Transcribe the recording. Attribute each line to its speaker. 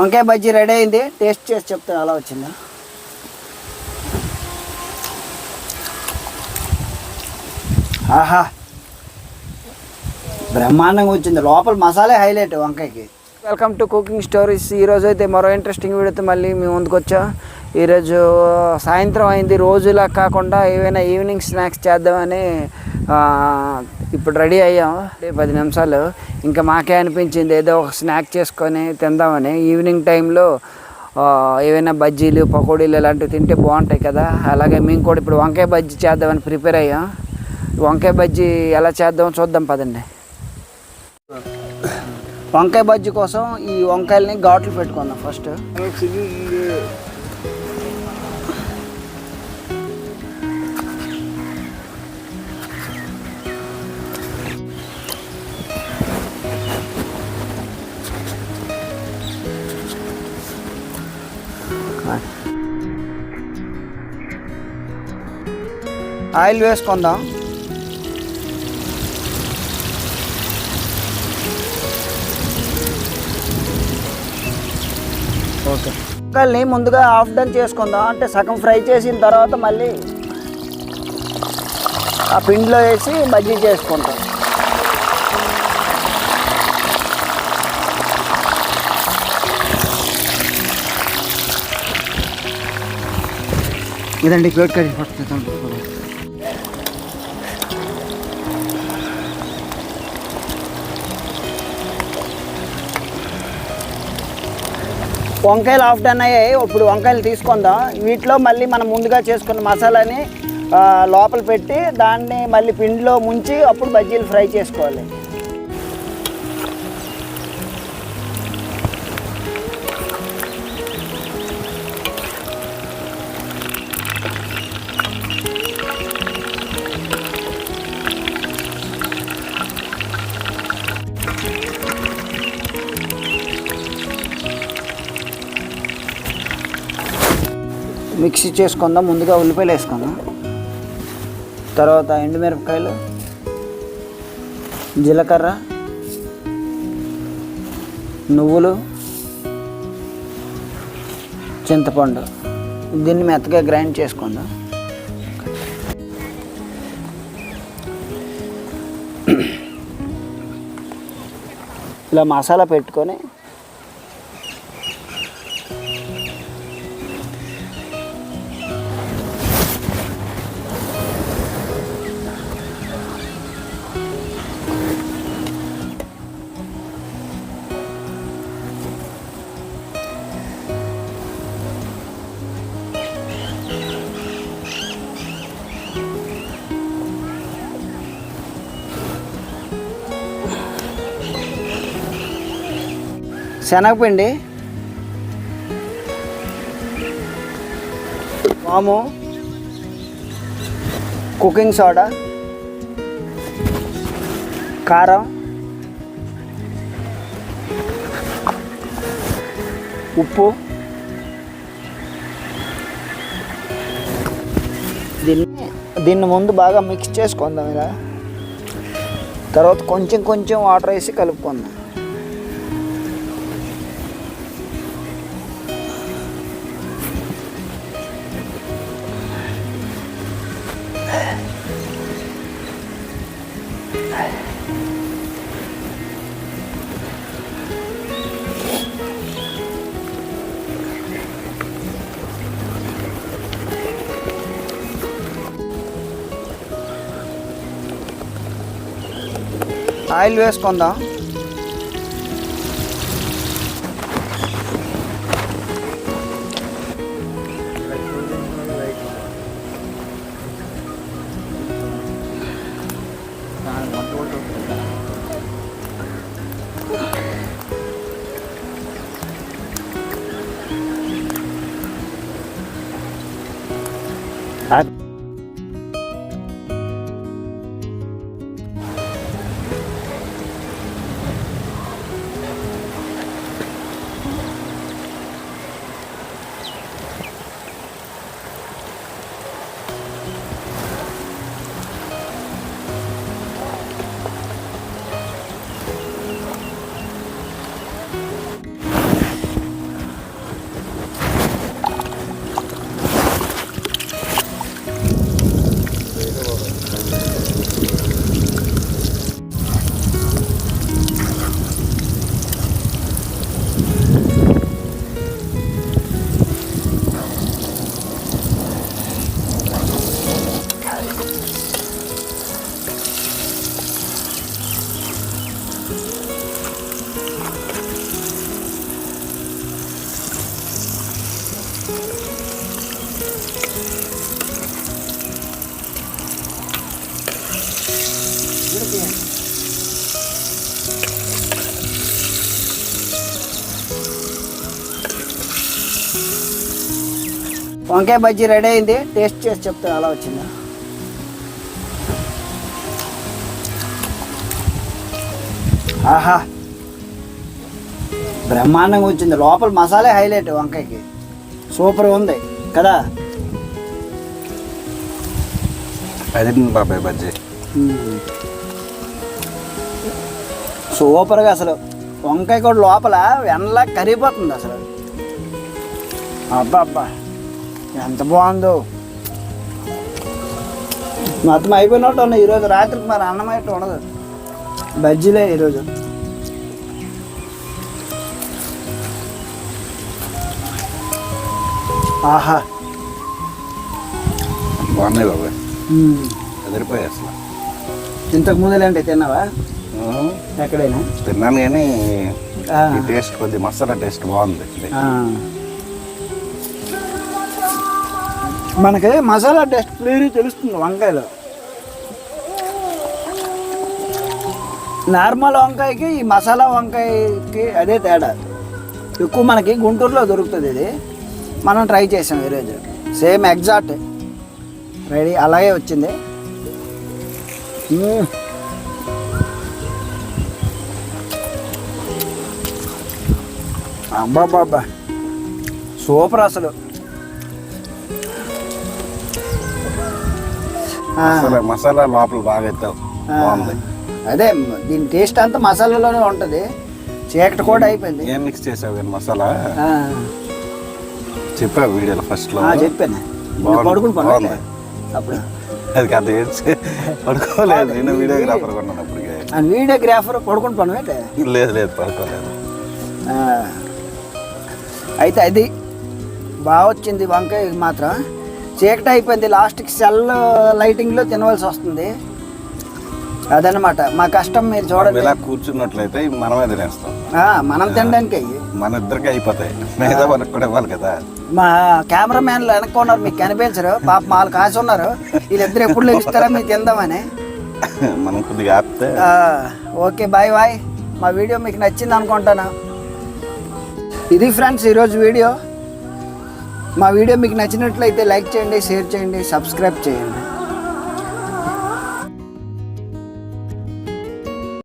Speaker 1: వంకాయ బజ్జీ రెడీ అయింది. టేస్ట్ చేసి చెప్తాను ఎలా వచ్చిందో. ఆహా, బ్రహ్మాండంగా వచ్చింది. లోపల మసాలా హైలైట్ వంకాయకి. Welcome to cooking stories. ఈరోజు అయితే మరో ఇంట్రెస్టింగ్ వీడియోతో మళ్ళీ మీ ముందుకు వచ్చా. ఈరోజు సాయంత్రం అయింది. రోజులా కాకుండా ఏవైనా ఈవినింగ్ స్నాక్స్ చేద్దామని ఇప్పుడు రెడీ అయ్యాం. 10 నిమిషాలు ఇంకా మాకే అనిపించింది ఏదో ఒక స్నాక్ చేసుకొని తిందామని. ఈవినింగ్ టైంలో ఏవైనా బజ్జీలు పకోడీలు ఇలాంటివి తింటే బాగుంటాయి కదా. అలాగే మేము కూడా ఇప్పుడు వంకాయ బజ్జీ చేద్దామని ప్రిపేర్ అయ్యాం. వంకాయ బజ్జీ ఎలా చేద్దామో చూద్దాం పదండి. వంకాయ బజ్జీ కోసం ఈ వంకాయలని ఘాట్లు పెట్టుకుందాం ఫస్ట్. ఆయిల్ వేసుకుందాం. ఓకే, వంకాయల్ని ముందుగా హాఫ్ డన్ చేసుకుందాం. అంటే సగం ఫ్రై చేసిన తర్వాత మళ్ళీ ఆ పిండిలో వేసి బజ్జీ చేసుకుంటాం. ఇదండి ప్లేట్ కర్రీ పడుతుంది. వంకాయలు హాఫ్ డన్ అయ్యాయి. ఇప్పుడు వంకాయలు తీసుకుందాం. వీటిలో మళ్ళీ మనం ముందుగా చేసుకున్న మసాలాని లోపల పెట్టి దాన్ని మళ్ళీ పిండిలో ముంచి అప్పుడు బజ్జీలు ఫ్రై చేసుకోవాలి. మిక్సీ చేసుకుందాం. ముందుగా ఉల్లిపాయలు వేసుకుందాం, తర్వాత ఎండుమిరపకాయలు, జీలకర్ర, నువ్వులు, చింతపండు. దీన్ని మెత్తగా గ్రైండ్ చేసుకుందాం. ఇలా మసాలా పెట్టుకొని శనగపిండి, వాము, కుకింగ్ సోడా, కారం, ఉప్పు. దీన్ని ముందు బాగా మిక్స్ చేసుకుందాం. ఇలా తర్వాత కొంచెం కొంచెం వాటర్ వేసి కలుపుకుందాం. ఆయిల్ వేసుకుందాం. వంకాయ బజ్జీ రెడీ అయింది. టేస్ట్ చేసి చెప్తే అలా వచ్చిందా. ఆహా, బ్రహ్మాండంగా వచ్చింది. లోపల మసాలా హైలైట్ వంకాయకి, సూపర్ ఉంది కదా.
Speaker 2: అది బాబాయ్ బజ్జీ
Speaker 1: సూపర్గా, అసలు వంకాయ కూడా లోపల వెనలా కరిగిపోతుంది అసలు. అబ్బా అబ్బా ఎంత బాగుందో. మొత్తం అయిపోయినట్టు ఉన్నాయి ఈరోజు రాత్రికి. మరి అన్నం అయితే ఉండదు, బజ్జీలే ఈరోజు. ఆహా,
Speaker 2: బాగున్నాయి బాబాయ్, ఎదిరిపోయాయి అసలు.
Speaker 1: ఇంతకు ముందులేంటి తిన్నావా? ఎక్కడైనా
Speaker 2: తిన్నాను కానీ ఈ టేస్ట్ కొద్ది మసాలా టేస్ట్ బాగుంది.
Speaker 1: మనకి మసాలా టేస్ట్ క్లియర్ తెలుస్తుంది వంకాయలో. నార్మల్ వంకాయకి ఈ మసాలా వంకాయకి అదే తేడా. ఎక్కువ మనకి గుంటూరులో దొరుకుతుంది ఇది. మనం ట్రై చేసాం ఈరోజు. సేమ్ ఎగ్జాక్ట్ రెడీ అలాగే వచ్చింది. అబ్బాబ్బాబ్బా సూపర్ అసలు.
Speaker 2: మసాలా లోపల బాగా ఎత్తావు, బాగుంది.
Speaker 1: అదే దీని టేస్ట్ అంతా మసాలాలోనే ఉంటుంది. చీకటి కూడా అయిపోయింది.
Speaker 2: ఏం మిక్స్ చేసావు కానీ మసాలా చెప్పా వీడియోలో ఫస్ట్ లో
Speaker 1: చెప్పాను. పడుకుని పడుతుంది అప్పుడు.
Speaker 2: అది కథ పడుకోలేదు. నేను వీడియోగ్రాఫర్ కొన్నాను అప్పటికే.
Speaker 1: వీడియోగ్రాఫర్ పడుకుని పనువే.
Speaker 2: లేదు లేదు పడుకోలేదు.
Speaker 1: అయితే అది బాగా వచ్చింది వంకాయ మాత్రం. చీకటి అయిపోయింది, లాస్ట్కి సెల్ లైటింగ్లో తినవలసి వస్తుంది. అదనమాట మా కష్టం. మీరు చూడండి,
Speaker 2: ఇలా కూర్చున్నట్లయితే మనమే తినేస్తాం.
Speaker 1: మనం తినడానికి
Speaker 2: మన ఇద్దరికి అయిపోతాయి, మిగతా మనకు కూడా ఇవ్వాలి కదా.
Speaker 1: మా కెమెరా మ్యాన్లు వెనక్కున్నారు, మీకు కనిపించరు. పాప మాలు కాసి ఉన్నారు. వీళ్ళిద్దరు ఎప్పుడు లెగిస్తారా మీకు తిందామని.
Speaker 2: మనం కొద్దిగా ఆపితే.
Speaker 1: Okay, bye bye. మా వీడియో మీకు నచ్చింది అనుకుంటాను. ఇది ఫ్రెండ్స్ ఈరోజు వీడియో. మా వీడియో మీకు నచ్చినట్లయితే లైక్ చేయండి, షేర్ చేయండి, సబ్స్క్రైబ్ చేయండి.